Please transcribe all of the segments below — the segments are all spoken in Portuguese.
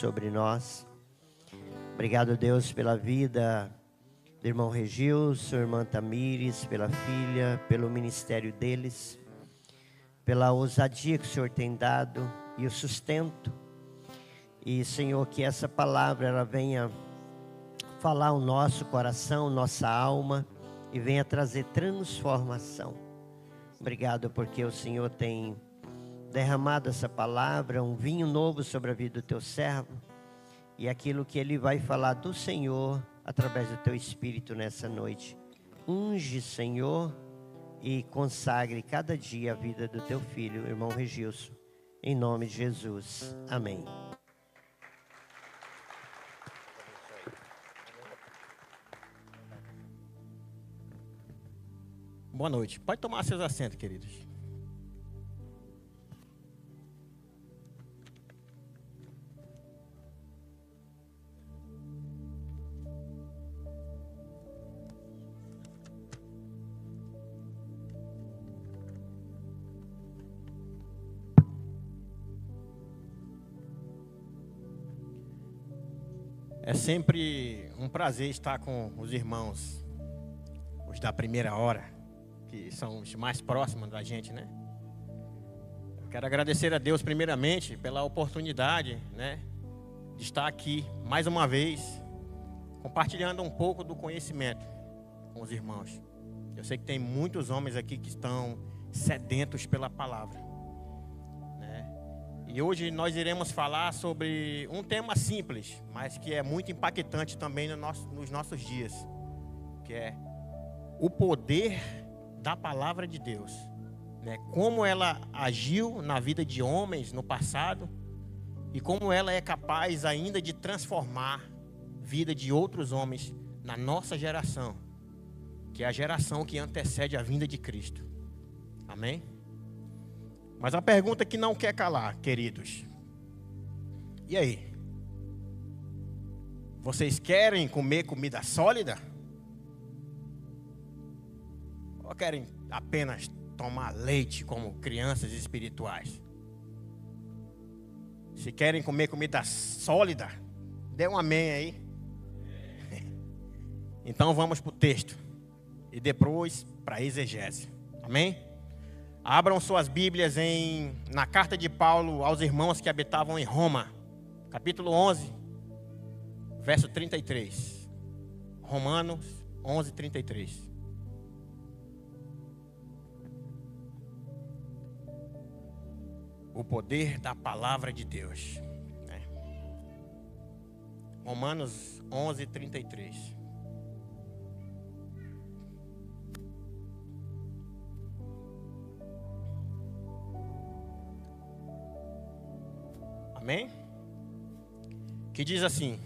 sobre nós. Obrigado, Deus, pela vida do irmão Regilson, irmã Tamires, pela filha, pelo ministério deles, pela ousadia que o Senhor tem dado e o sustento. E, Senhor, que essa palavra ela venha falar o nosso coração, nossa alma e venha trazer transformação. Obrigado porque o Senhor tem derramado essa palavra, um vinho novo sobre a vida do teu servo e aquilo que ele vai falar do Senhor através do teu Espírito nessa noite. Unge, Senhor, e consagre cada dia a vida do teu filho, irmão Regilson, em nome de Jesus. Amém. Boa noite. Pode tomar seus assentos, queridos. É sempre um prazer estar com os irmãos, os da primeira hora, que são os mais próximos da gente, né? Eu quero agradecer a Deus primeiramente pela oportunidade, né, de estar aqui mais uma vez, compartilhando um pouco do conhecimento com os irmãos. Eu sei que tem muitos homens aqui que estão sedentos pela palavra, né? E hoje nós iremos falar sobre um tema simples, mas que é muito impactante também nos nossos dias, que é o poder da palavra de Deus, né? Como ela agiu na vida de homens no passado e como ela é capaz ainda de transformar a vida de outros homens na nossa geração, que é a geração que antecede a vinda de Cristo. Amém? Mas a pergunta que não quer calar, queridos: e aí? Vocês querem comer comida sólida? Ou querem apenas tomar leite como crianças espirituais? Se querem comer comida sólida, dê um amém aí. Então vamos para o texto e depois para a exegese. Amém? Abram suas Bíblias na carta de Paulo aos irmãos que habitavam em Roma, capítulo 11, verso 33. Romanos 11, 33. O poder da palavra de Deus. Romanos 11, 33. Amém? Que diz assim: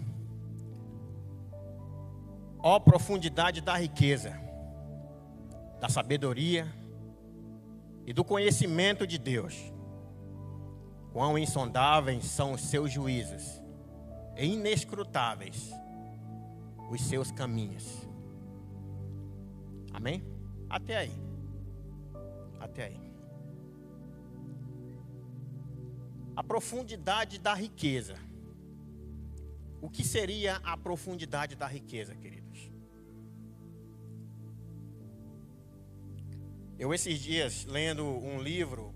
ó profundidade da riqueza, da sabedoria e do conhecimento de Deus. Quão insondáveis são os seus juízos, e inescrutáveis os seus caminhos. Amém? Até aí. Até aí. A profundidade da riqueza. O que seria a profundidade da riqueza, queridos? Eu esses dias, lendo um livro,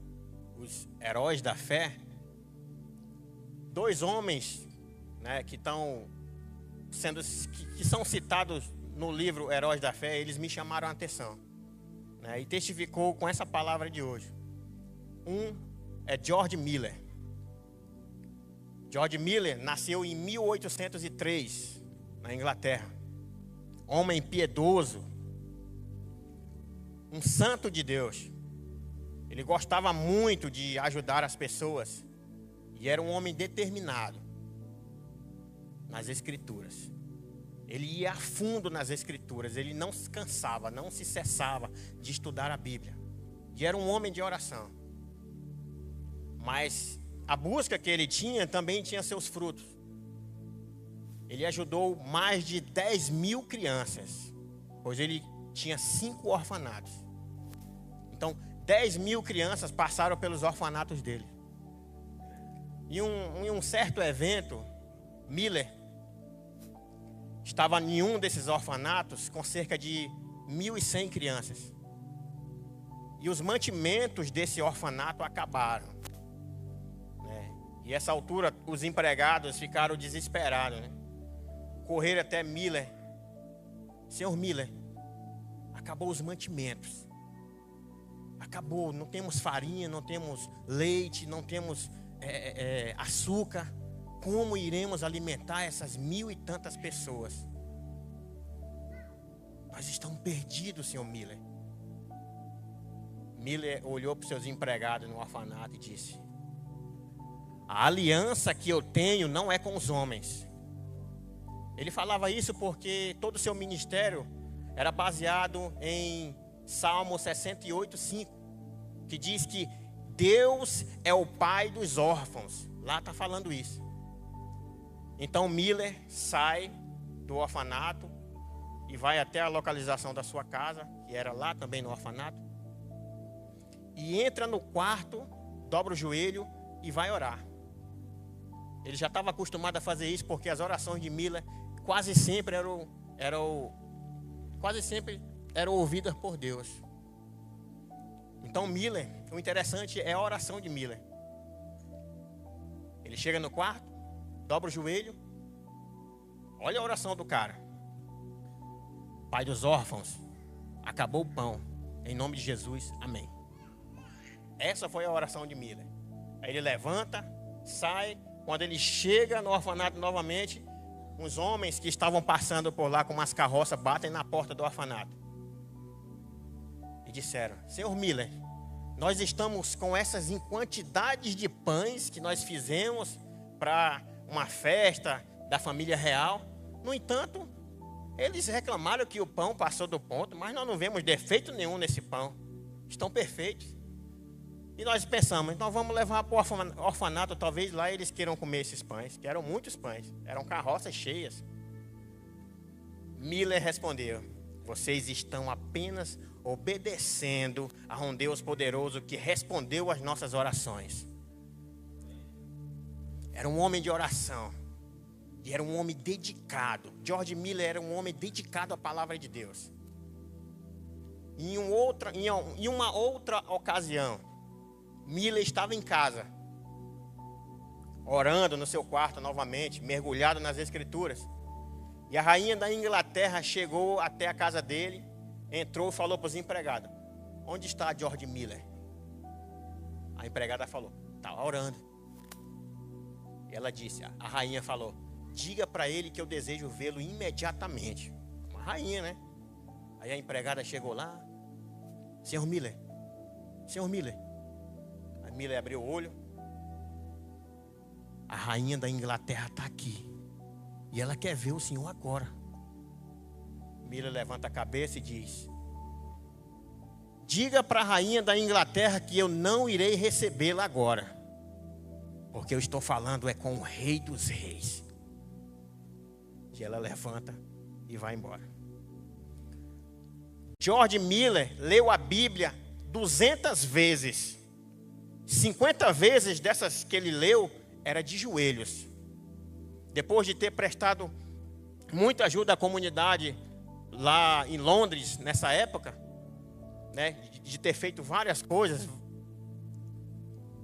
Os Heróis da Fé, dois homens, né, que são citados no livro Heróis da Fé, eles me chamaram a atenção, né, e testificou com essa palavra de hoje. Um é George Miller. George Miller nasceu em 1803, na Inglaterra. Homem piedoso, um santo de Deus. Ele gostava muito de ajudar as pessoas e era um homem determinado nas Escrituras. Ele ia a fundo nas Escrituras, ele não se cansava, não se cessava de estudar a Bíblia. E era um homem de oração. Mas a busca que ele tinha também tinha seus frutos. Ele ajudou mais de 10.000 crianças, pois ele tinha 5 orfanatos. Então, 10.000 crianças passaram pelos orfanatos dele. E em um certo evento, Miller estava em um desses orfanatos com cerca de 1.100 crianças. E os mantimentos desse orfanato acabaram. E essa altura os empregados ficaram desesperados, né? Correram até Miller. Senhor Miller, acabou os mantimentos. Acabou, não temos farinha, não temos leite, não temos açúcar. Como iremos alimentar essas 1.000 e tantas pessoas? Nós estamos perdidos, senhor Miller. Miller olhou para os seus empregados no orfanato e disse: a aliança que eu tenho não é com os homens. Ele falava isso porque todo o seu ministério era baseado em Salmo 68:5, que diz que Deus é o pai dos órfãos. Lá está falando isso. Então Miller sai do orfanato e vai até a localização da sua casa, que era lá também no orfanato, e entra no quarto, dobra o joelho e vai orar. Ele já estava acostumado a fazer isso porque as orações de Miller quase sempre eram ouvidas por Deus. Então Miller, o interessante é a oração de Miller. Ele chega no quarto, dobra o joelho, olha a oração do cara: Pai dos órfãos, acabou o pão, em nome de Jesus, amém. Essa foi a oração de Miller. Aí ele levanta, sai. Quando ele chega no orfanato novamente, uns homens que estavam passando por lá com umas carroças batem na porta do orfanato e disseram: senhor Miller, nós estamos com essas quantidades de pães que nós fizemos para uma festa da família real. No entanto, eles reclamaram que o pão passou do ponto, mas nós não vemos defeito nenhum nesse pão. Estão perfeitos. E nós pensamos, então vamos levar para o orfanato, talvez lá eles queiram comer esses pães, que eram muitos pães, eram carroças cheias. Miller respondeu: vocês estão apenas obedecendo a um Deus poderoso que respondeu às nossas orações. Era um homem de oração, e era um homem dedicado. George Miller era um homem dedicado à palavra de Deus. Em uma outra ocasião, Miller estava em casa, orando no seu quarto novamente, mergulhado nas escrituras. E a rainha da Inglaterra chegou até a casa dele, entrou e falou para os empregados: onde está George Miller? A empregada falou: está orando. E ela disse, a rainha falou: diga para ele que eu desejo vê-lo imediatamente. Uma rainha, né? Aí a empregada chegou lá: senhor Miller, senhor Miller. A Miller abriu o olho: a rainha da Inglaterra está aqui e ela quer ver o senhor agora. Miller levanta a cabeça e diz: diga para a rainha da Inglaterra que eu não irei recebê-la agora, porque eu estou falando é com o rei dos reis. E ela levanta e vai embora. George Miller leu a Bíblia 200 vezes. 50 vezes dessas que ele leu era de joelhos. Depois de ter prestado muita ajuda à comunidade lá em Londres nessa época, né, de ter feito várias coisas,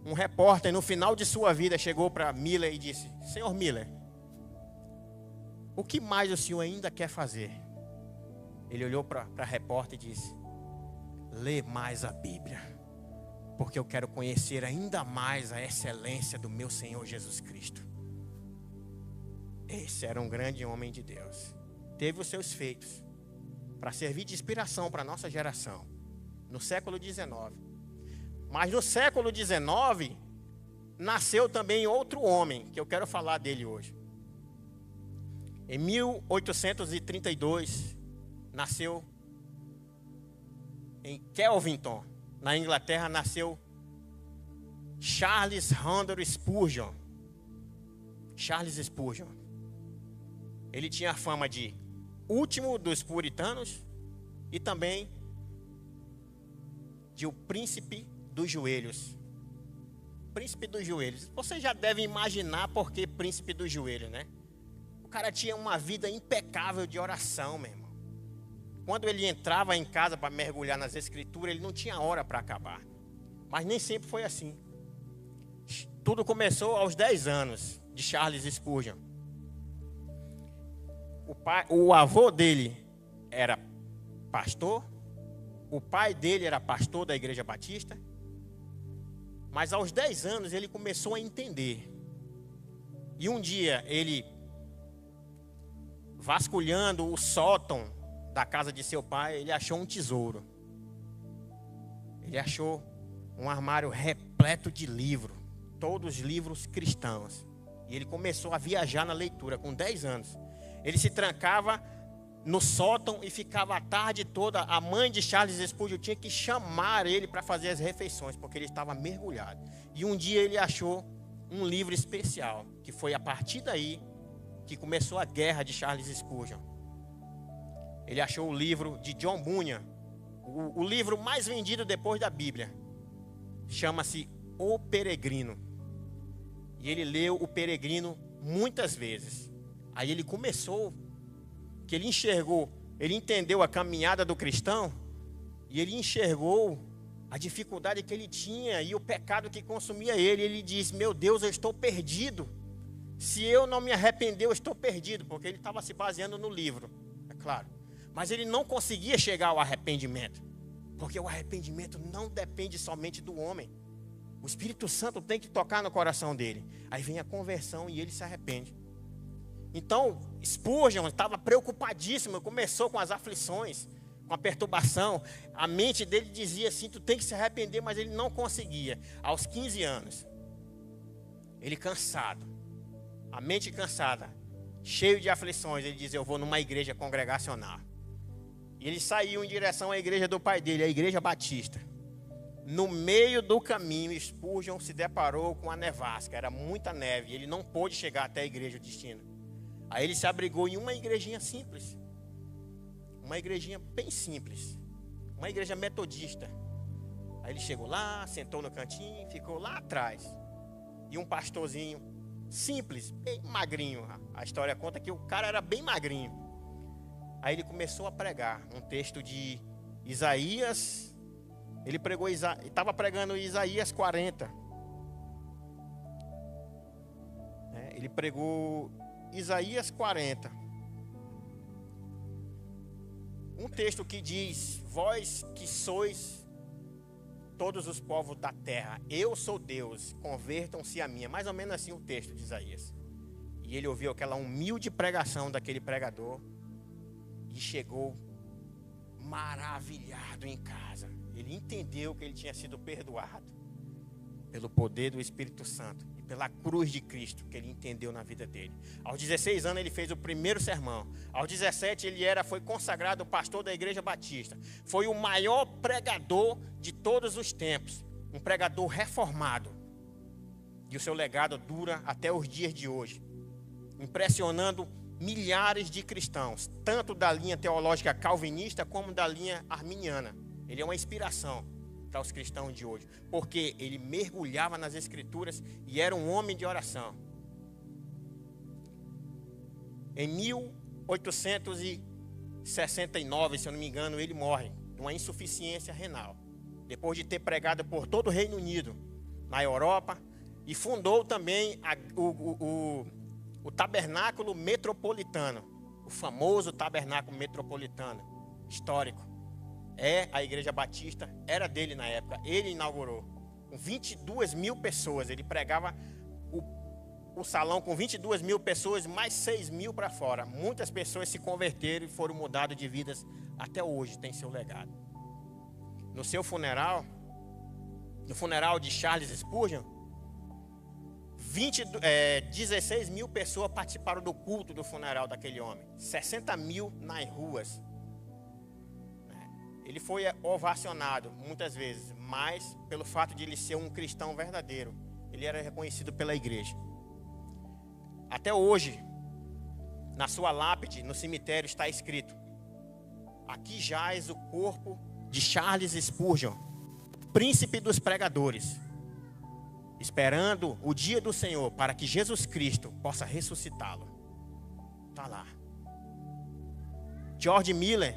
um repórter no final de sua vida chegou para Miller e disse: senhor Miller, o que mais o senhor ainda quer fazer? Ele olhou para a repórter e disse: lê mais a Bíblia, porque eu quero conhecer ainda mais a excelência do meu Senhor Jesus Cristo. Esse era um grande homem de Deus. Teve os seus feitos para servir de inspiração para a nossa geração no século XIX. Mas no século XIX nasceu também outro homem, que eu quero falar dele hoje. Em 1832 nasceu em Kelvington, na Inglaterra, nasceu Charles Randall Spurgeon. Charles Spurgeon. Ele tinha a fama de último dos puritanos e também de o príncipe dos joelhos. Príncipe dos joelhos. Você já deve imaginar por que príncipe dos joelhos, né? O cara tinha uma vida impecável de oração, meu irmão. Quando ele entrava em casa para mergulhar nas escrituras, ele não tinha hora para acabar. Mas nem sempre foi assim. Tudo começou aos 10 anos de Charles Spurgeon. O avô dele era pastor, o pai dele era pastor da Igreja Batista, mas aos 10 anos ele começou a entender. E um dia ele, vasculhando o sótão da casa de seu pai, ele achou um tesouro. Ele achou um armário repleto de livros, todos livros cristãos. E ele começou a viajar na leitura com 10 anos. Ele se trancava no sótão e ficava a tarde toda. A mãe de Charles Spurgeon tinha que chamar ele para fazer as refeições, porque ele estava mergulhado. E um dia ele achou um livro especial, que foi a partir daí que começou a guerra de Charles Spurgeon. Ele achou o livro de John Bunyan, o livro mais vendido depois da Bíblia. Chama-se O Peregrino. E ele leu O Peregrino muitas vezes. Aí ele começou, que ele enxergou, ele entendeu a caminhada do cristão, e ele enxergou a dificuldade que ele tinha e o pecado que consumia ele. Ele disse: meu Deus, eu estou perdido. Se eu não me arrepender, eu estou perdido. Porque ele estava se baseando no livro, é claro. Mas ele não conseguia chegar ao arrependimento. Porque o arrependimento não depende somente do homem. O Espírito Santo tem que tocar no coração dele. Aí vem a conversão e ele se arrepende. Então, Spurgeon estava preocupadíssimo. Começou com as aflições, com a perturbação. A mente dele dizia assim: tu tem que se arrepender, mas ele não conseguia. Aos 15 anos, ele cansado, a mente cansada, cheio de aflições, ele dizia: eu vou numa igreja congregacional. E ele saiu em direção à igreja do pai dele, a Igreja Batista. No meio do caminho, Spurgeon se deparou com a nevasca. Era muita neve e ele não pôde chegar até a igreja, o destino. Aí ele se abrigou em uma igrejinha simples. Uma igrejinha bem simples. Uma igreja metodista. Aí ele chegou lá, sentou no cantinho, ficou lá atrás. E um pastorzinho simples, bem magrinho. A história conta que o cara era bem magrinho. Aí ele começou a pregar um texto de Isaías. Ele estava pregando Isaías 40. Ele pregou Isaías 40. Um texto que diz: vós que sois todos os povos da terra, eu sou Deus, convertam-se a mim. É mais ou menos assim o texto de Isaías. E ele ouviu aquela humilde pregação daquele pregador e chegou maravilhado em casa. Ele entendeu que ele tinha sido perdoado pelo poder do Espírito Santo e pela cruz de Cristo, que ele entendeu na vida dele. Aos 16 anos ele fez o primeiro sermão. Aos 17 ele foi consagrado pastor da Igreja Batista. Foi o maior pregador de todos os tempos. Um pregador reformado. E o seu legado dura até os dias de hoje, impressionando milhares de cristãos, tanto da linha teológica calvinista como da linha arminiana. Ele é uma inspiração para os cristãos de hoje, porque ele mergulhava nas escrituras e era um homem de oração. Em 1869, se eu não me engano, ele morre de uma insuficiência renal, depois de ter pregado por todo o Reino Unido, na Europa, e fundou também o Tabernáculo Metropolitano, o famoso Tabernáculo Metropolitano, histórico. A Igreja Batista, era dele na época, ele inaugurou, com 22 mil pessoas, ele pregava o salão com 22 mil pessoas, mais 6 mil para fora. Muitas pessoas se converteram e foram mudadas de vidas, até hoje tem seu legado. No seu funeral, no funeral de Charles Spurgeon, 16 mil pessoas participaram do culto do funeral daquele homem. 60 mil nas ruas. Ele foi ovacionado muitas vezes, mas pelo fato de ele ser um cristão verdadeiro, ele era reconhecido pela igreja. Até hoje, na sua lápide, no cemitério, está escrito: aqui jaz o corpo de Charles Spurgeon, príncipe dos pregadores, esperando o dia do Senhor para que Jesus Cristo possa ressuscitá-lo. Está lá. George Miller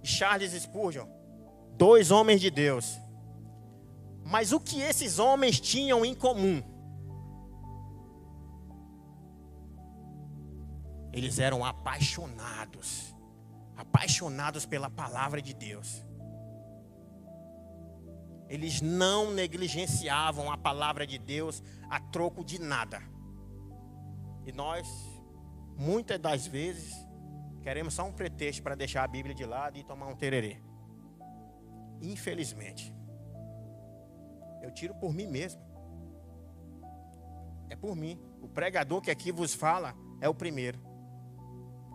e Charles Spurgeon, 2 homens de Deus. Mas o que esses homens tinham em comum? Eles eram apaixonados pela palavra de Deus. Eles não negligenciavam a palavra de Deus a troco de nada. E nós, muitas das vezes, queremos só um pretexto para deixar a Bíblia de lado e tomar um tererê. Infelizmente. Eu tiro por mim mesmo. É por mim. O pregador que aqui vos fala é o primeiro.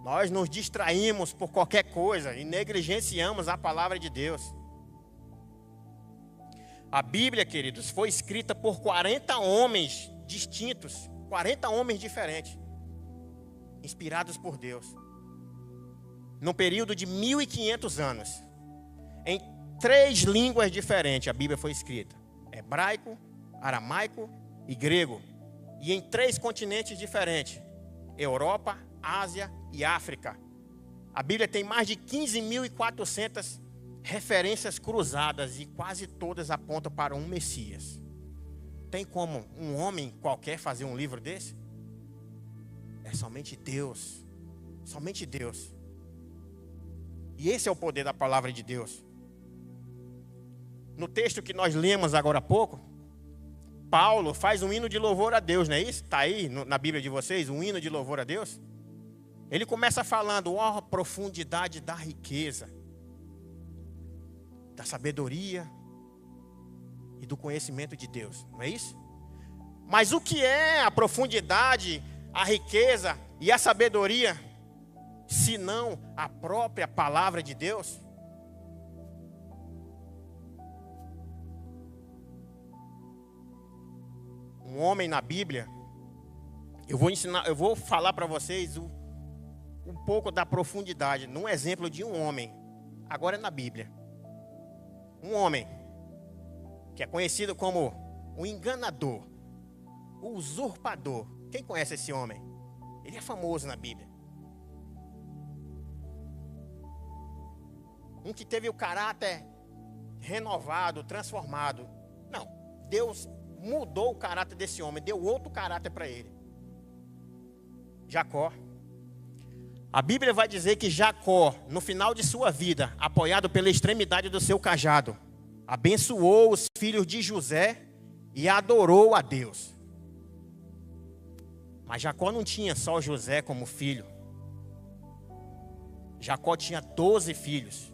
Nós nos distraímos por qualquer coisa e negligenciamos a palavra de Deus. A Bíblia, queridos, foi escrita por 40 homens distintos, 40 homens diferentes, inspirados por Deus. Num período de 1500 anos, em 3 línguas diferentes, a Bíblia foi escrita: hebraico, aramaico e grego. E em 3 continentes diferentes: Europa, Ásia e África. A Bíblia tem mais de 15.400 referências cruzadas e quase todas apontam para um Messias. Tem como um homem qualquer fazer um livro desse? É somente Deus. Somente Deus. E esse é o poder da palavra de Deus. No texto que nós lemos agora há pouco, Paulo faz um hino de louvor a Deus, não é isso? Está aí na Bíblia de vocês, um hino de louvor a Deus? Ele começa falando: ó, profundidade da riqueza, da sabedoria e do conhecimento de Deus, não é isso? Mas o que é a profundidade, a riqueza e a sabedoria, se não a própria palavra de Deus? Um homem na Bíblia, eu vou falar para vocês um pouco da profundidade, num exemplo de um homem, agora é na Bíblia. Um homem que é conhecido como o enganador, o usurpador. Quem conhece esse homem? Ele é famoso na Bíblia. Um que teve o caráter renovado, transformado. Não, Deus mudou o caráter desse homem, deu outro caráter para ele. Jacó. A Bíblia vai dizer que Jacó, no final de sua vida, apoiado pela extremidade do seu cajado, abençoou os filhos de José e adorou a Deus. Mas Jacó não tinha só José como filho. Jacó tinha 12 filhos.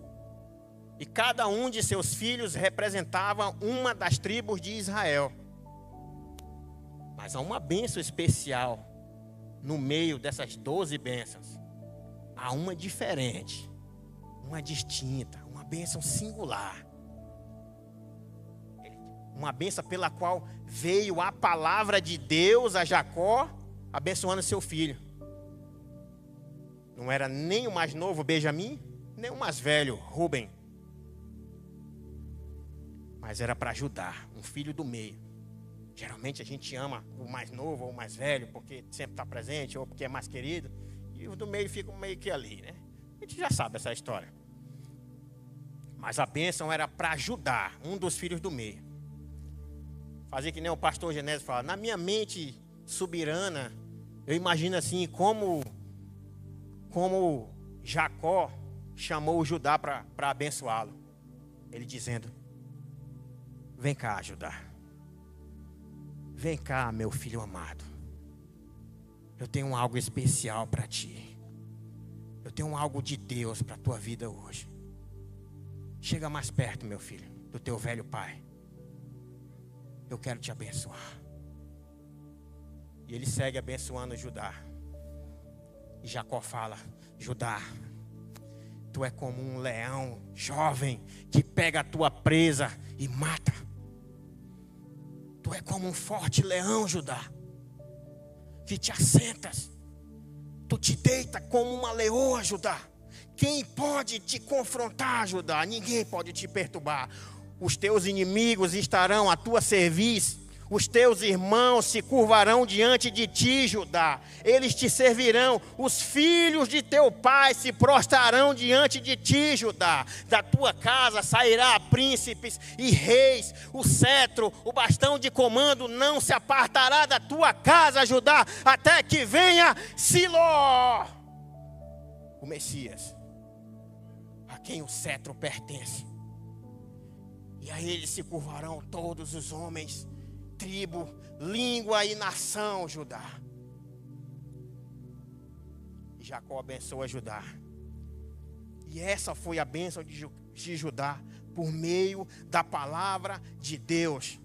E cada um de seus filhos representava uma das tribos de Israel. Mas há uma bênção especial no meio dessas 12 bênçãos. Há uma diferente, uma distinta, uma bênção singular. Uma bênção pela qual veio a palavra de Deus a Jacó, abençoando seu filho. Não era nem o mais novo, Benjamim, nem o mais velho, Rubem. Mas era para ajudar, um filho do meio. Geralmente a gente ama o mais novo ou o mais velho, porque sempre está presente, ou porque é mais querido. E os do meio ficam meio que ali, né? A gente já sabe essa história. Mas a bênção era para ajudar um dos filhos do meio. Fazer que nem o pastor Genésio fala: na minha mente soberana, eu imagino assim, como Jacó chamou o Judá para abençoá-lo. Ele dizendo: vem cá, Judá. Vem cá, meu filho amado. Eu tenho algo especial para ti. Eu tenho algo de Deus para a tua vida hoje. Chega mais perto, meu filho, do teu velho pai. Eu quero te abençoar. E ele segue abençoando Judá. E Jacó fala: Judá, tu é como um leão jovem que pega a tua presa e mata. Tu é como um forte leão, Judá, que te assentas. Tu te deita como uma leoa, Judá. Quem pode te confrontar, Judá? Ninguém pode te perturbar. Os teus inimigos estarão à tua cerviz. Os teus irmãos se curvarão diante de ti, Judá. Eles te servirão. Os filhos de teu pai se prostrarão diante de ti, Judá. Da tua casa sairá príncipes e reis. O cetro, o bastão de comando não se apartará da tua casa, Judá, até que venha Siló, o Messias, a quem o cetro pertence. E a ele se curvarão todos os homens, tribo, língua e nação, Judá. E Jacó abençoa Judá. E essa foi a bênção de Judá, por meio da palavra de Deus.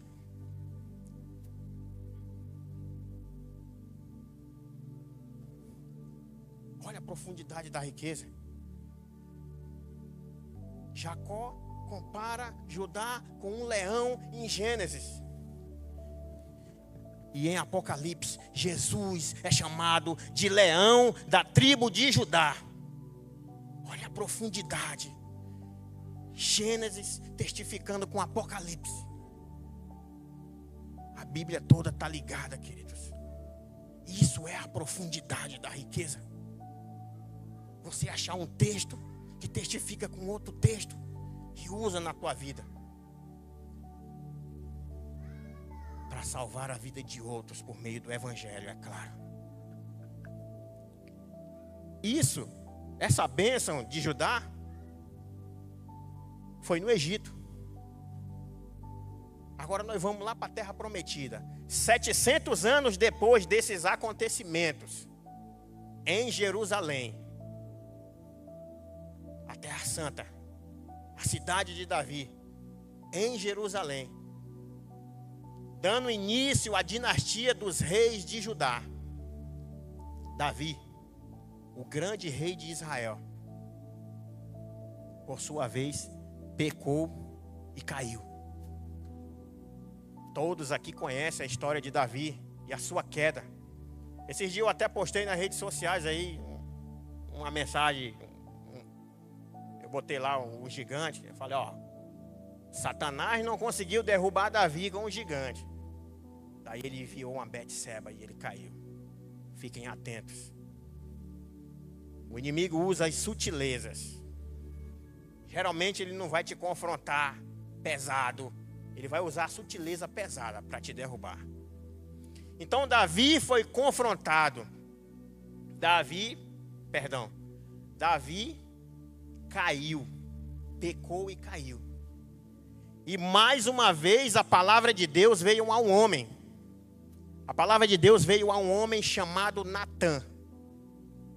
Olha a profundidade da riqueza. Jacó compara Judá com um leão em Gênesis. E em Apocalipse, Jesus é chamado de leão da tribo de Judá. Olha a profundidade. Gênesis testificando com Apocalipse. A Bíblia toda está ligada, queridos. Isso é a profundidade da riqueza. Você achar um texto que testifica com outro texto e usa na tua vida para salvar a vida de outros por meio do Evangelho, é claro. Essa bênção de Judá foi no Egito. Agora nós vamos lá para a Terra Prometida. 700 anos depois desses acontecimentos, em Jerusalém, a Terra Santa, a cidade de Davi, em Jerusalém, dando início à dinastia dos reis de Judá. Davi, o grande rei de Israel, por sua vez, pecou e caiu. Todos aqui conhecem a história de Davi e a sua queda. Esses dias eu até postei nas redes sociais aí uma mensagem. Eu botei lá o gigante. Eu falei, Satanás não conseguiu derrubar Davi com um gigante. Daí ele enviou uma Betseba e ele caiu. Fiquem atentos. O inimigo usa as sutilezas. Geralmente ele não vai te confrontar pesado. Ele vai usar a sutileza pesada para te derrubar. Então Davi foi confrontado. Davi caiu. Pecou e caiu. E mais uma vez a palavra de Deus veio a um homem. A palavra de Deus veio a um homem chamado Natã.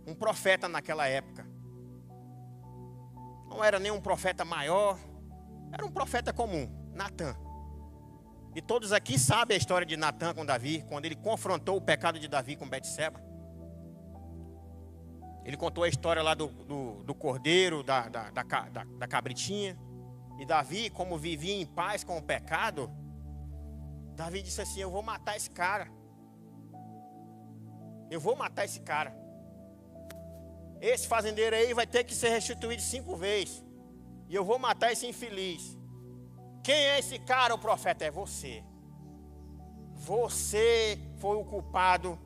Um profeta naquela época. Não era nem um profeta maior. Era um profeta comum, Natã. E todos aqui sabem a história de Natã com Davi, quando ele confrontou o pecado de Davi com Betseba. Ele contou a história lá do cordeiro, da cabritinha. E Davi, como vivia em paz com o pecado, Davi disse assim, eu vou matar esse cara. Eu vou matar esse cara. Esse fazendeiro aí vai ter que ser restituído 5 vezes. E eu vou matar esse infeliz. Quem é esse cara? O profeta é você. Você foi o culpado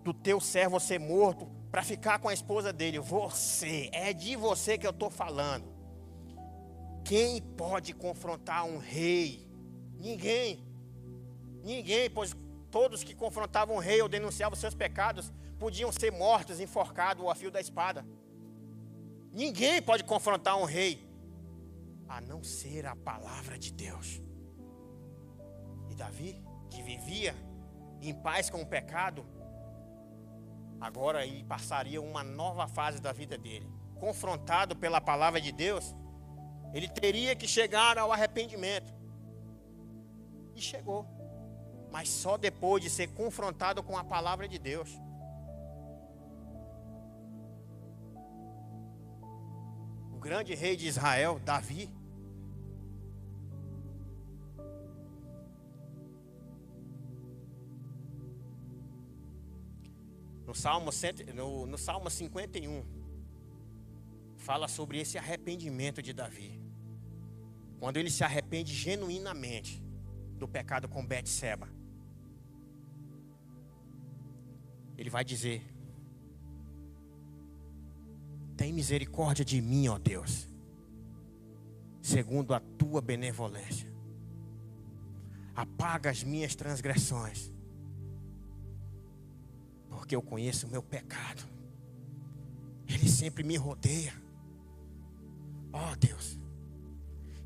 do teu servo ser morto para ficar com a esposa dele. Você, é de você que eu estou falando. Quem pode confrontar um rei? Ninguém. Ninguém, pois todos que confrontavam o rei ou denunciavam seus pecados podiam ser mortos, enforcados ou a fio da espada. Ninguém pode confrontar um rei, a não ser a palavra de Deus. E Davi, que vivia em paz com o pecado, agora ele passaria uma nova fase da vida dele. Confrontado pela palavra de Deus, ele teria que chegar ao arrependimento. E chegou. Mas só depois de ser confrontado com a palavra de Deus. O grande rei de Israel, Davi, no Salmo 51, fala sobre esse arrependimento de Davi. Quando ele se arrepende genuinamente, do pecado com Betseba. Ele vai dizer: tem misericórdia de mim, ó Deus, segundo a tua benevolência. Apaga as minhas transgressões, porque eu conheço o meu pecado. Ele sempre me rodeia. Ó Deus,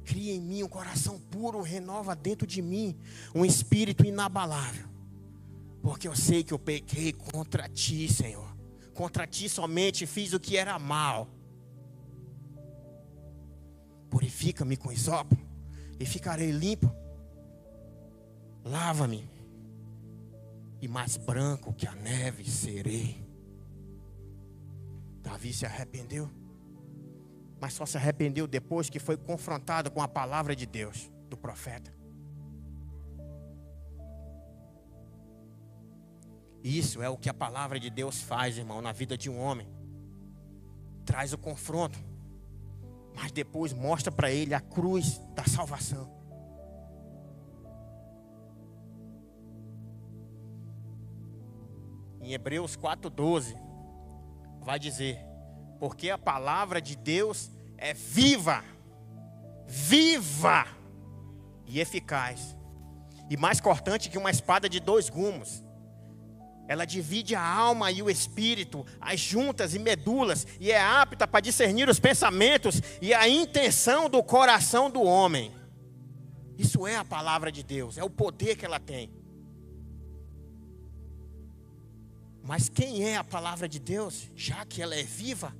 cria em mim um coração puro, renova dentro de mim um espírito inabalável. Porque eu sei que eu pequei contra ti, Senhor. Contra ti somente fiz o que era mal. Purifica-me com hisopo e ficarei limpo. Lava-me e mais branco que a neve serei. Davi se arrependeu, mas só se arrependeu depois que foi confrontado com a palavra de Deus, do profeta. Isso é o que a palavra de Deus faz, irmão, na vida de um homem. Traz o confronto, mas depois mostra para ele a cruz da salvação. Em Hebreus 4:12, vai dizer: porque a palavra de Deus é viva, viva e eficaz, e mais cortante que uma espada de 2 gumes. Ela divide a alma e o espírito, as juntas e medulas, e é apta para discernir os pensamentos e a intenção do coração do homem. Isso é a palavra de Deus, é o poder que ela tem. Mas quem é a palavra de Deus, já que ela é viva?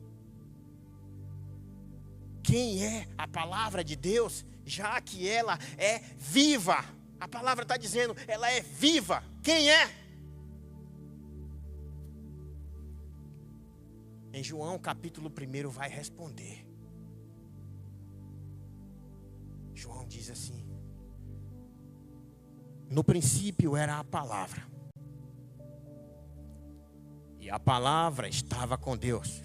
Quem é a palavra de Deus, já que ela é viva? A palavra está dizendo, ela é viva. Quem é? Em João capítulo 1 vai responder. João diz assim: no princípio era a palavra, e a palavra estava com Deus,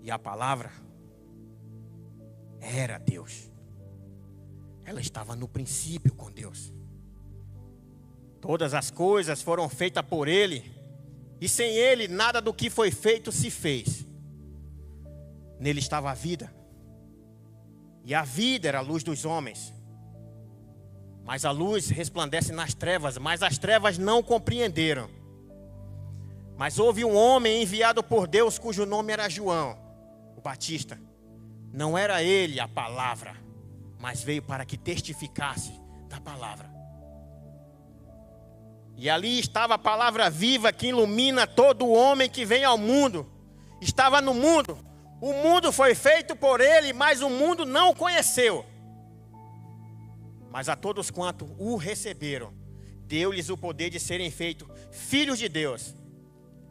e a palavra era Deus. Ela estava no princípio com Deus. Todas as coisas foram feitas por Ele, e sem Ele nada do que foi feito se fez. Nele estava a vida, e a vida era a luz dos homens. Mas a luz resplandece nas trevas, mas as trevas não compreenderam. Mas houve um homem enviado por Deus, cujo nome era João, o Batista. Não era ele a palavra, mas veio para que testificasse da palavra. E ali estava a palavra viva que ilumina todo homem que vem ao mundo. Estava no mundo. O mundo foi feito por ele, mas o mundo não o conheceu. Mas a todos quanto o receberam, deu-lhes o poder de serem feitos filhos de Deus.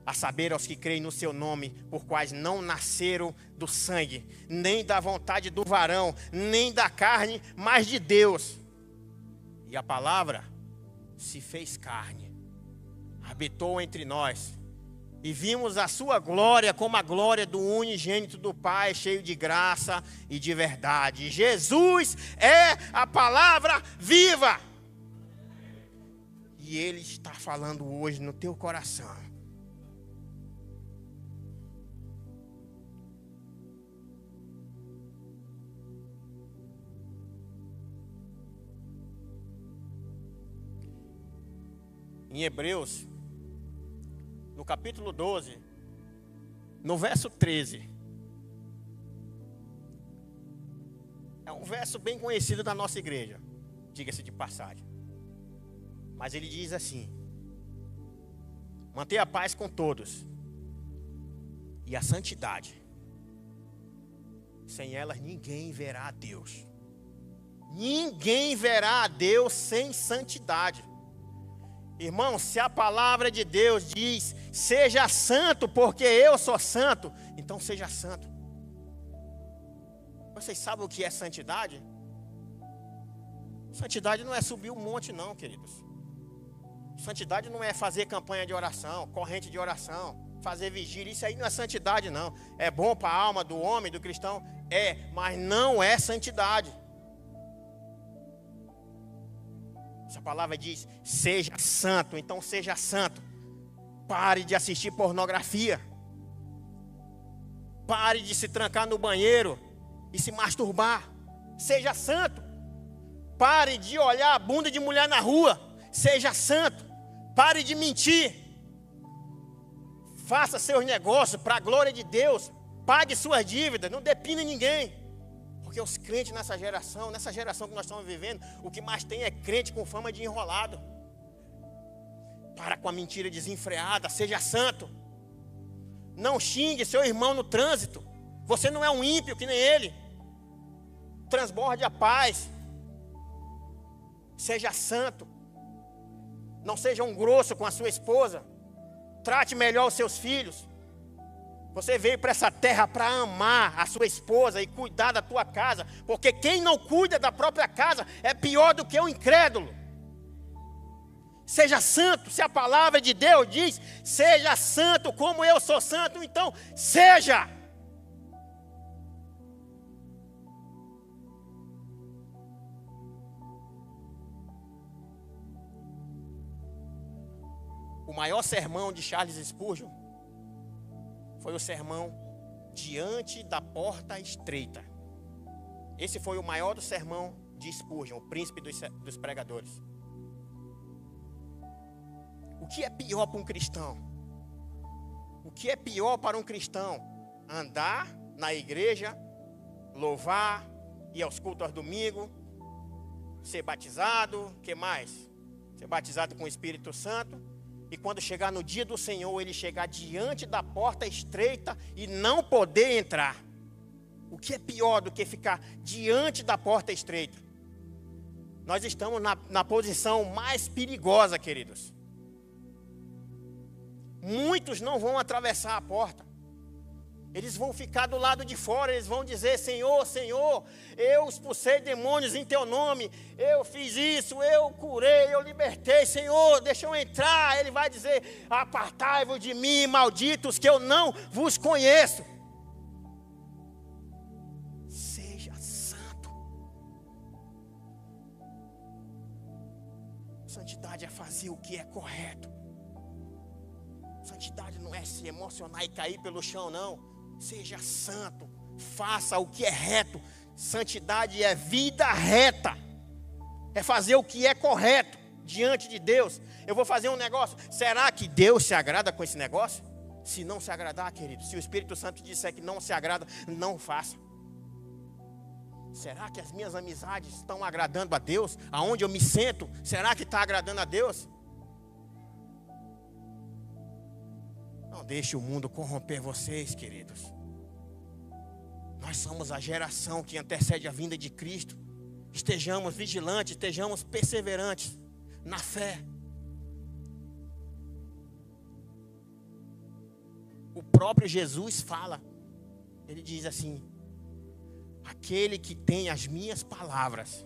A saber, aos que creem no seu nome, por quais não nasceram do sangue, nem da vontade do varão, nem da carne, mas de Deus. E a palavra se fez carne, habitou entre nós, e vimos a sua glória como a glória do unigênito do Pai, cheio de graça e de verdade. Jesus é a palavra viva. E Ele está falando hoje no teu coração. Em Hebreus, no capítulo 12, no verso 13. É um verso bem conhecido da nossa igreja, diga-se de passagem. Mas ele diz assim: mantenha a paz com todos e a santidade. Sem elas ninguém verá a Deus. Ninguém verá a Deus sem santidade. Irmão, se a palavra de Deus diz, seja santo porque eu sou santo, então seja santo. Vocês sabem o que é santidade? Santidade não é subir um monte não, queridos. Santidade não é fazer campanha de oração, corrente de oração, fazer vigília. Isso aí não é santidade não. É bom para a alma do homem, do cristão? É, mas não é santidade. Essa palavra diz: seja santo. Então seja santo. Pare de assistir pornografia. Pare de se trancar no banheiro e se masturbar. Seja santo. Pare de olhar a bunda de mulher na rua. Seja santo. Pare de mentir. Faça seus negócios para a glória de Deus. Pague suas dívidas. Não dependa de ninguém. Porque os crentes nessa geração que nós estamos vivendo, o que mais tem é crente com fama de enrolado. Para com a mentira desenfreada. Seja santo. Não xingue seu irmão no trânsito. Você não é um ímpio que nem ele. Transborde a paz. Seja santo. Não seja um grosso com a sua esposa. Trate melhor os seus filhos. Você veio para essa terra para amar a sua esposa e cuidar da tua casa. Porque quem não cuida da própria casa é pior do que o incrédulo. Seja santo. Se a palavra de Deus diz: seja santo como eu sou santo, então seja. O maior sermão de Charles Spurgeon foi o sermão Diante da Porta Estreita. Esse foi o maior do sermão de Spurgeon, o príncipe dos pregadores. O que é pior para um cristão? O que é pior para um cristão? Andar na igreja, louvar, ir aos cultos aos domingos, ser batizado, o que mais? Ser batizado com o Espírito Santo. E quando chegar no dia do Senhor, ele chegar diante da porta estreita e não poder entrar. O que é pior do que ficar diante da porta estreita? Nós estamos na posição mais perigosa, queridos. Muitos não vão atravessar a porta. Eles vão ficar do lado de fora, eles vão dizer: Senhor, Senhor, eu expulsei demônios em teu nome, eu fiz isso, eu curei, eu libertei, Senhor, deixa eu entrar. Ele vai dizer: apartai-vos de mim, malditos, que eu não vos conheço. Seja santo. Santidade é fazer o que é correto. Santidade não é se emocionar e cair pelo chão, não. Seja santo, faça o que é reto. Santidade é vida reta. É fazer o que é correto diante de Deus. Eu vou fazer um negócio. Será que Deus se agrada com esse negócio? Se não se agradar, querido, se o Espírito Santo disser que não se agrada, não faça. Será que as minhas amizades estão agradando a Deus? Aonde eu me sento, será que está agradando a Deus? Não deixe o mundo corromper vocês, queridos. Nós somos a geração que antecede a vinda de Cristo. Estejamos vigilantes, estejamos perseverantes na fé. O próprio Jesus fala. Ele diz assim: aquele que tem as minhas palavras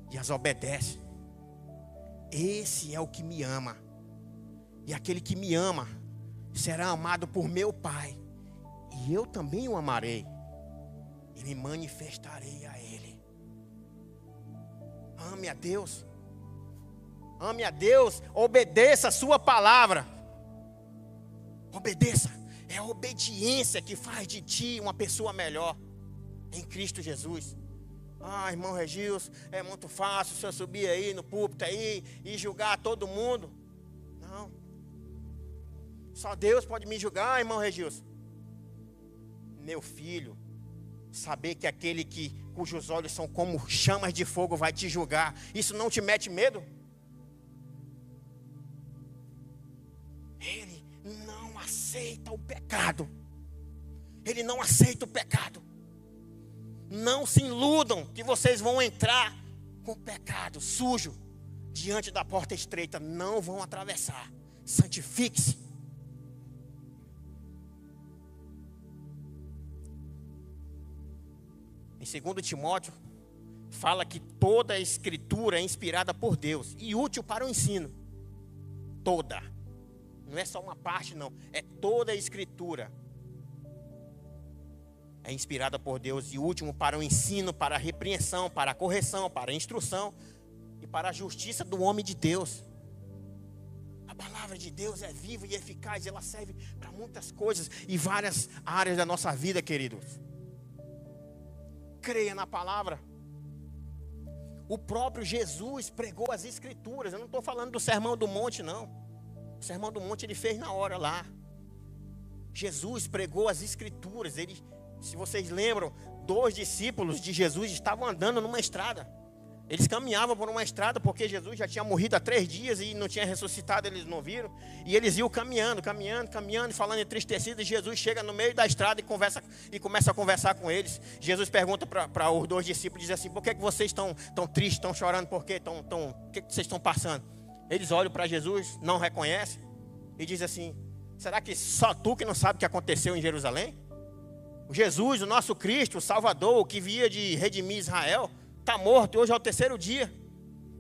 e as obedece, esse é o que me ama. E aquele que me ama será amado por meu Pai, e eu também o amarei e me manifestarei a Ele. Ame a Deus. Ame a Deus. Obedeça a sua palavra. Obedeça. É a obediência que faz de ti uma pessoa melhor em Cristo Jesus. Irmão Regilson, é muito fácil o senhor subir aí no púlpito aí e julgar todo mundo. Não. Só Deus pode me julgar, irmão Regilson. Meu filho, saber que aquele cujos olhos são como chamas de fogo vai te julgar, isso não te mete medo? Ele não aceita o pecado. Ele não aceita o pecado. Não se iludam que vocês vão entrar com o pecado sujo diante da porta estreita. Não vão atravessar. Santifique-se. Em 2 Timóteo, fala que toda a escritura é inspirada por Deus e útil para o ensino. Toda. Não é só uma parte, não. É toda a escritura. É inspirada por Deus e útil para o ensino, para a repreensão, para a correção, para a instrução e para a justiça do homem de Deus. A palavra de Deus é viva e eficaz, ela serve para muitas coisas e várias áreas da nossa vida, queridos. Creia na palavra. O próprio Jesus pregou as Escrituras. Eu não estou falando do Sermão do Monte, não. O Sermão do Monte ele fez na hora lá. Jesus pregou as Escrituras. Se vocês lembram, 2 discípulos de Jesus estavam andando numa estrada. Eles caminhavam por uma estrada porque Jesus já tinha morrido há 3 dias e não tinha ressuscitado, eles não viram. E eles iam caminhando, e falando entristecidos. E Jesus chega no meio da estrada e começa a conversar com eles. Jesus pergunta para os 2 discípulos, diz assim: por que vocês estão tristes, estão chorando, por quê? O que vocês estão passando? Eles olham para Jesus, não reconhecem e dizem assim: será que só tu que não sabe o que aconteceu em Jerusalém? O Jesus, o nosso Cristo, o Salvador, o que via de redimir Israel, está morto e hoje é o 3º dia.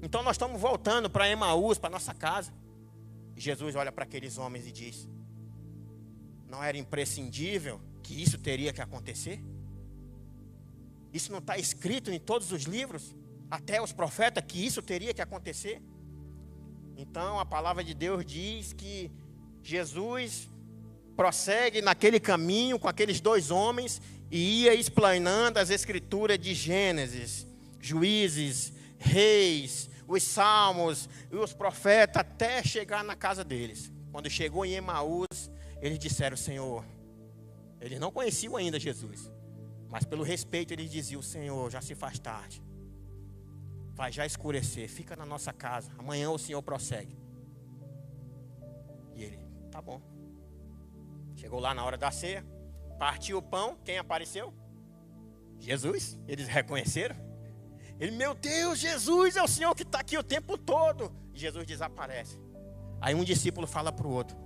Então nós estamos voltando para Emaús, para nossa casa. E Jesus olha para aqueles homens e diz: não era imprescindível que isso teria que acontecer? Isso não está escrito em todos os livros, até os profetas, que isso teria que acontecer? Então a palavra de Deus diz que Jesus prossegue naquele caminho com aqueles 2 homens e ia explanando as escrituras de Gênesis, Juízes, Reis, os Salmos e os profetas, até chegar na casa deles. Quando chegou em Emaús, eles disseram: Senhor, eles não conheciam ainda Jesus, mas pelo respeito eles diziam: Senhor, já se faz tarde, vai já escurecer, fica na nossa casa, amanhã o Senhor prossegue. E ele: tá bom. Chegou lá na hora da ceia, partiu o pão, quem apareceu? Jesus. Eles reconheceram. Ele: meu Deus, Jesus é o Senhor que está aqui o tempo todo. E Jesus desaparece. Aí um discípulo fala para o outro: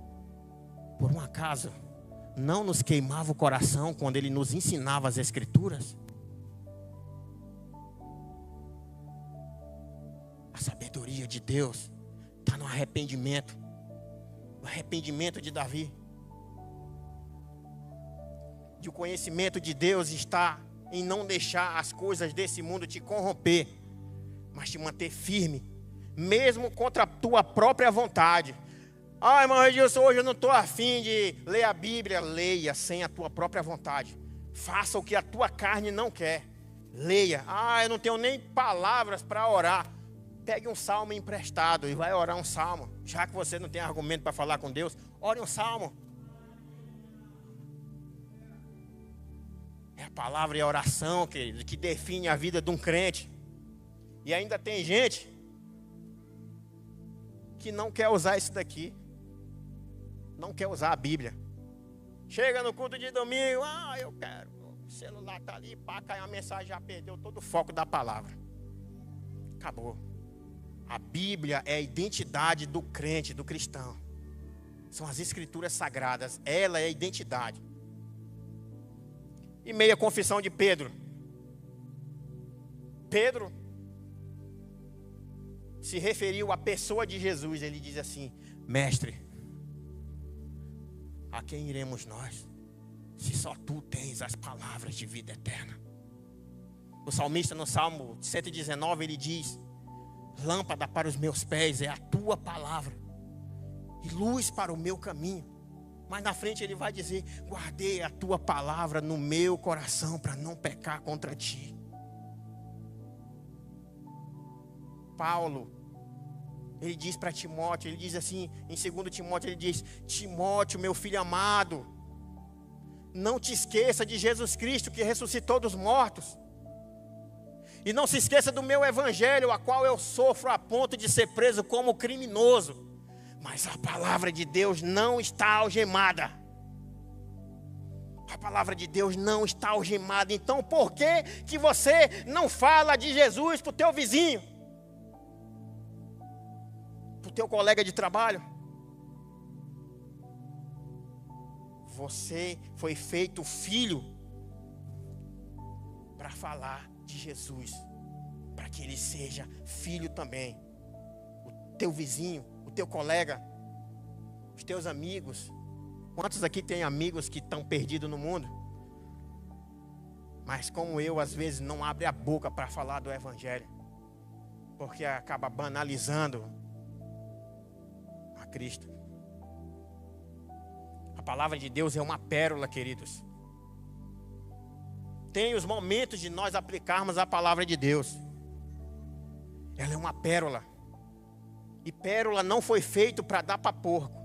por um acaso não nos queimava o coração quando ele nos ensinava as Escrituras? A sabedoria de Deus está no arrependimento. O arrependimento de Davi. E o conhecimento de Deus está em não deixar as coisas desse mundo te corromper, mas te manter firme, mesmo contra a tua própria vontade. Ah, irmão Edilson, hoje eu não estou afim de ler a Bíblia. Leia sem a tua própria vontade. Faça o que a tua carne não quer. Leia. Ah, eu não tenho nem palavras para orar. Pegue um salmo emprestado e vai orar um salmo. Já que você não tem argumento para falar com Deus, ore um salmo. É a palavra e a oração, querido, que define a vida de um crente. E ainda tem gente que não quer usar isso daqui. Não quer usar a Bíblia. Chega no culto de domingo: ah, eu quero. O celular está ali, pá, cai a mensagem, já perdeu todo o foco da palavra. Acabou. A Bíblia é a identidade do crente, do cristão. São as Escrituras sagradas. Ela é a identidade. E meia confissão de Pedro. Pedro se referiu à pessoa de Jesus. Ele diz assim: mestre, a quem iremos nós, se só tu tens as palavras de vida eterna? O salmista no Salmo 119, ele diz: lâmpada para os meus pés é a tua palavra e luz para o meu caminho. Mas na frente ele vai dizer: guardei a tua palavra no meu coração para não pecar contra ti. Paulo, ele diz para Timóteo, ele diz assim, em 2 Timóteo, ele diz: Timóteo, meu filho amado, não te esqueça de Jesus Cristo que ressuscitou dos mortos. E não se esqueça do meu evangelho, a qual eu sofro a ponto de ser preso como criminoso. Mas a palavra de Deus não está algemada. A palavra de Deus não está algemada. Então por que você não fala de Jesus para o teu vizinho? Para o teu colega de trabalho? Você foi feito filho para falar de Jesus, para que ele seja filho também. O teu vizinho, o teu colega, os teus amigos. Quantos aqui tem amigos que estão perdidos no mundo? Mas como eu, às vezes, não abre a boca para falar do evangelho. porque acaba banalizando a Cristo. A palavra de Deus é uma pérola, queridos. Tem os momentos de nós aplicarmos a palavra de Deus. Ela é uma pérola. E pérola não foi feito para dar para porco.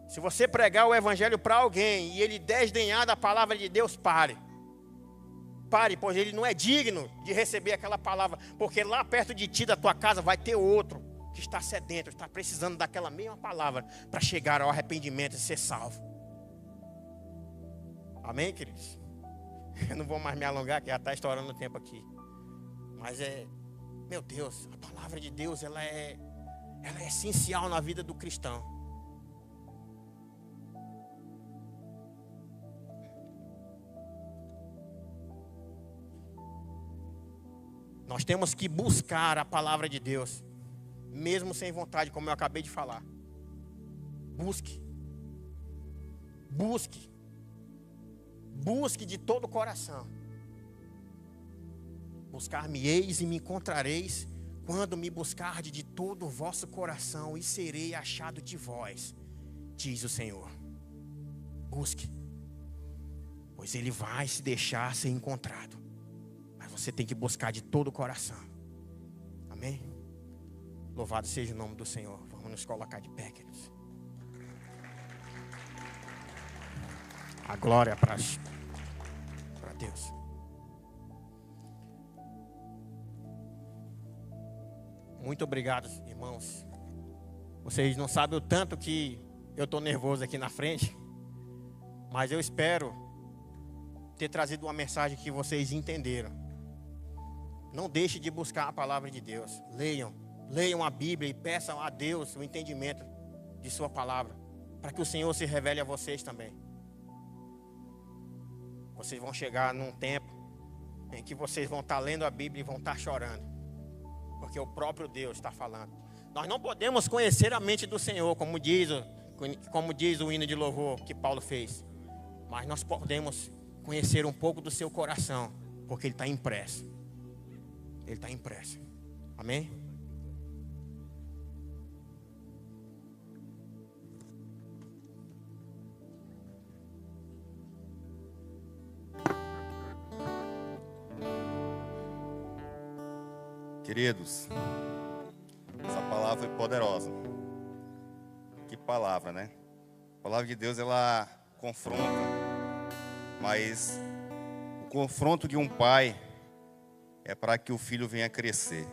Se você pregar o evangelho para alguém e ele desdenhar da palavra de Deus, pare. Pare, pois ele não é digno de receber aquela palavra. Porque lá perto de ti, da tua casa, vai ter outro que está sedento, está precisando daquela mesma palavra para chegar ao arrependimento e ser salvo. Amém, queridos? Eu não vou mais me alongar, que já está estourando o tempo aqui. Mas meu Deus, a palavra de Deus, ela é essencial na vida do cristão. Nós temos que buscar a palavra de Deus, mesmo sem vontade, como eu acabei de falar. Busque. Busque. Busque de todo o coração. Buscar-me-eis e me encontrareis, quando me buscardes de todo o vosso coração, e serei achado de vós, diz o Senhor. Busque, pois Ele vai se deixar ser encontrado. Mas você tem que buscar de todo o coração. Amém? Louvado seja o nome do Senhor. Vamos nos colocar de pé, queridos. A glória para Deus. Muito obrigado, irmãos. Vocês não sabem o tanto que eu estou nervoso aqui na frente. Mas eu espero ter trazido uma mensagem que vocês entenderam. Não deixe de buscar a palavra de Deus. Leiam a Bíblia e peçam a Deus o entendimento de sua palavra, para que o Senhor se revele a vocês também. Vocês vão chegar num tempo em que vocês vão estar lendo a Bíblia e vão estar chorando, porque o próprio Deus está falando. Nós não podemos conhecer a mente do Senhor, como diz o hino de louvor que Paulo fez, mas nós podemos conhecer um pouco do seu coração, porque ele está impresso. Ele está impresso. Amém? Queridos, essa palavra foi poderosa. Que palavra, né? A palavra de Deus, ela confronta. Mas o confronto de um pai é para que o filho venha crescer.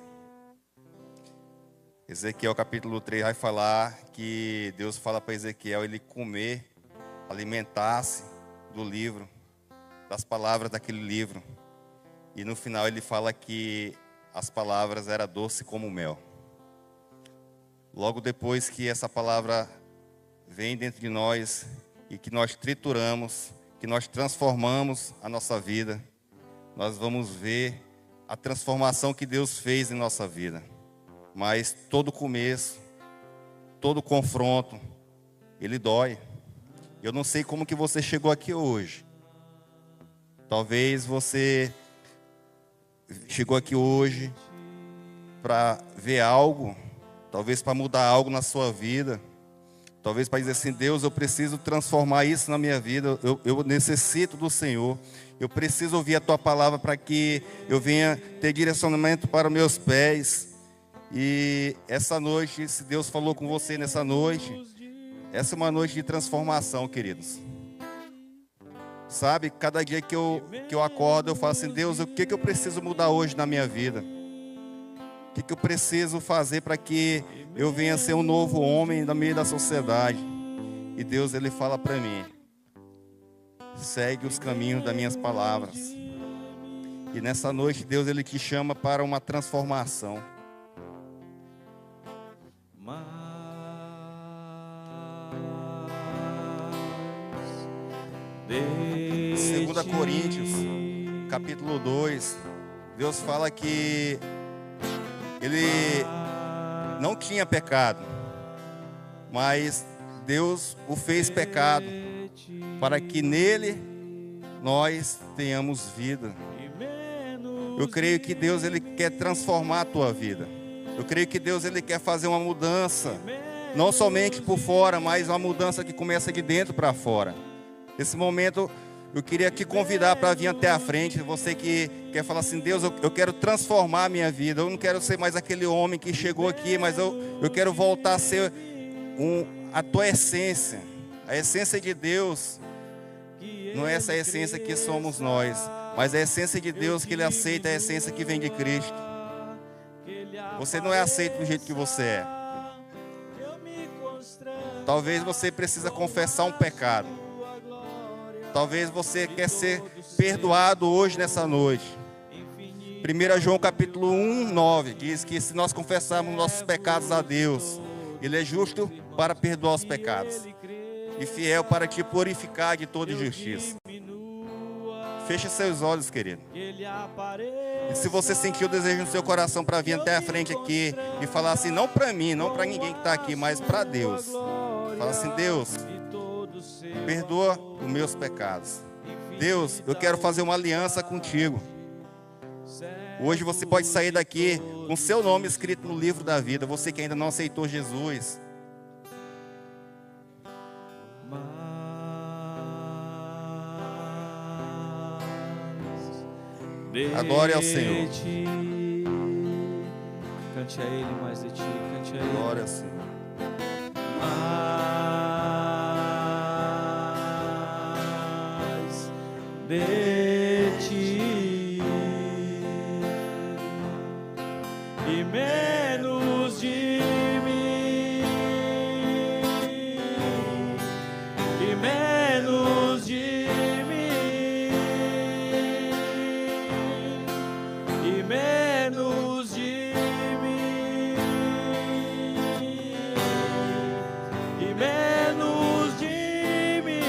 Ezequiel capítulo 3 vai falar que Deus fala para Ezequiel ele comer, alimentar-se do livro, das palavras daquele livro. E no final ele fala que as palavras eram doce como mel. Logo depois que essa palavra vem dentro de nós e que nós trituramos, que nós transformamos a nossa vida, nós vamos ver a transformação que Deus fez em nossa vida. Mas todo começo, todo confronto, ele dói. Eu não sei como que você chegou aqui hoje. Talvez você chegou aqui hoje para ver algo, talvez para mudar algo na sua vida, talvez para dizer assim: Deus, eu preciso transformar isso na minha vida, eu necessito do Senhor, eu preciso ouvir a Tua palavra para que eu venha ter direcionamento para os meus pés. E essa noite, se Deus falou com você nessa noite, essa é uma noite de transformação, queridos. Sabe, cada dia que eu acordo, eu falo assim: Deus, o que eu preciso mudar hoje na minha vida? O que eu preciso fazer para que eu venha ser um novo homem no meio da sociedade? E Deus, Ele fala para mim: segue os caminhos das minhas palavras. E nessa noite, Deus, Ele te chama para uma transformação. 2 Coríntios, capítulo 2, Deus fala que ele não tinha pecado, mas Deus o fez pecado, para que nele nós tenhamos vida. Eu creio que Deus, Ele quer transformar a tua vida. Eu creio que Deus, Ele quer fazer uma mudança, não somente por fora, mas uma mudança que começa de dentro para fora. Nesse momento, eu queria te convidar para vir até a frente. Você que quer falar assim: Deus, eu quero transformar a minha vida. Eu não quero ser mais aquele homem que chegou aqui, mas eu quero voltar a ser a tua essência. A essência de Deus não é essa essência que somos nós, mas a essência de Deus que Ele aceita, é a essência que vem de Cristo. Você não é aceito do jeito que você é. Talvez você precisa confessar um pecado. Talvez você quer ser perdoado hoje, nessa noite. 1 João capítulo 1, 9 diz que se nós confessarmos nossos pecados a Deus, Ele é justo para perdoar os pecados e fiel para te purificar de toda injustiça. Feche seus olhos, querido. E se você sentir o desejo no seu coração para vir até a frente aqui e falar assim, não para mim, não para ninguém que está aqui, mas para Deus. Fala assim: Deus, perdoa os meus pecados. Deus, eu quero fazer uma aliança contigo. Hoje você pode sair daqui com seu nome escrito no livro da vida. Você que ainda não aceitou Jesus. Adore ao Senhor. Cante a Ele mais de ti, cante a Ele. Glória ao Senhor. Mais de ti e menos de mim, e menos de mim, e menos de mim, e menos de mim.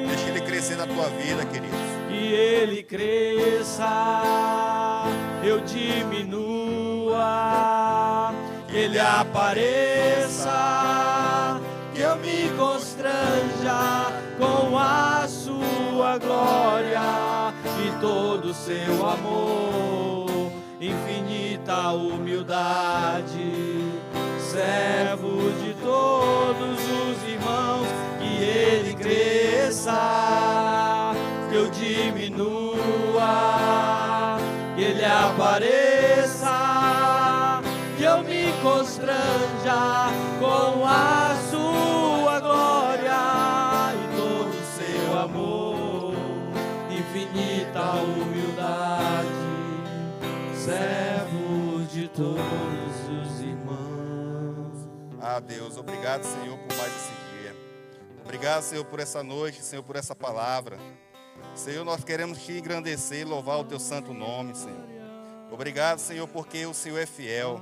Deixa Ele crescer na tua vida, queridos. Que Ele cresça, eu diminua, que Ele apareça, que eu me constranja com a sua glória e todo o seu amor, infinita humildade, servo de todos os irmãos. Que Ele cresça, que eu diminua, que Ele apareça, que eu me constranja com a sua glória e todo o seu amor, infinita humildade, servo de todos os irmãos. Ah, Deus, obrigado, Senhor, por mais esse dia. Obrigado, Senhor, por essa noite, Senhor, por essa palavra. Senhor, nós queremos te engrandecer e louvar o teu santo nome, Senhor. Obrigado, Senhor, porque o Senhor é fiel.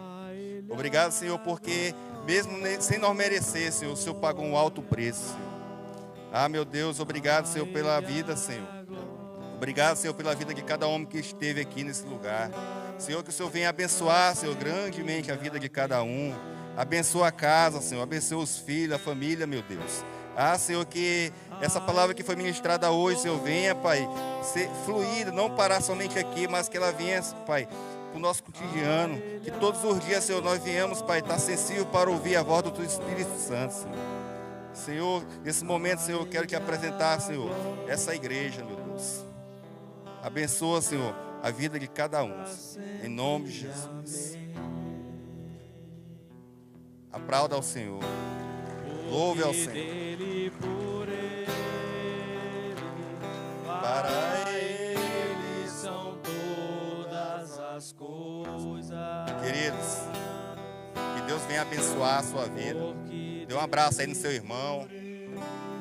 Obrigado, Senhor, porque mesmo sem nós merecer, Senhor, o Senhor pagou um alto preço, Senhor. Ah, meu Deus, obrigado, Senhor, pela vida, Senhor. Obrigado, Senhor, pela vida de cada homem que esteve aqui nesse lugar. Senhor, que o Senhor venha abençoar, Senhor, grandemente a vida de cada um. Abençoa a casa, Senhor, abençoa os filhos, a família, meu Deus. Ah, Senhor, que essa palavra que foi ministrada hoje, Senhor, venha, Pai, ser fluída, não parar somente aqui, mas que ela venha, Pai, para o nosso cotidiano. Que todos os dias, Senhor, nós venhamos, Pai, estar sensível para ouvir a voz do Teu Espírito Santo, Senhor. Senhor, nesse momento, Senhor, eu quero te apresentar, Senhor, essa igreja, meu Deus. Abençoa, Senhor, a vida de cada um, em nome de Jesus. Aplauda ao Senhor. Louve ao Senhor. Para Ele são todas as coisas. Queridos, que Deus venha abençoar a sua vida. Dê um abraço aí no seu irmão.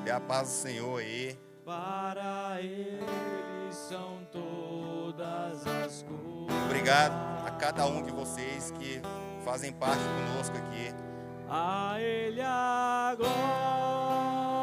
Dê a paz do Senhor aí. Para Ele são todas as coisas. Obrigado a cada um de vocês que fazem parte conosco aqui. A Ele a glória.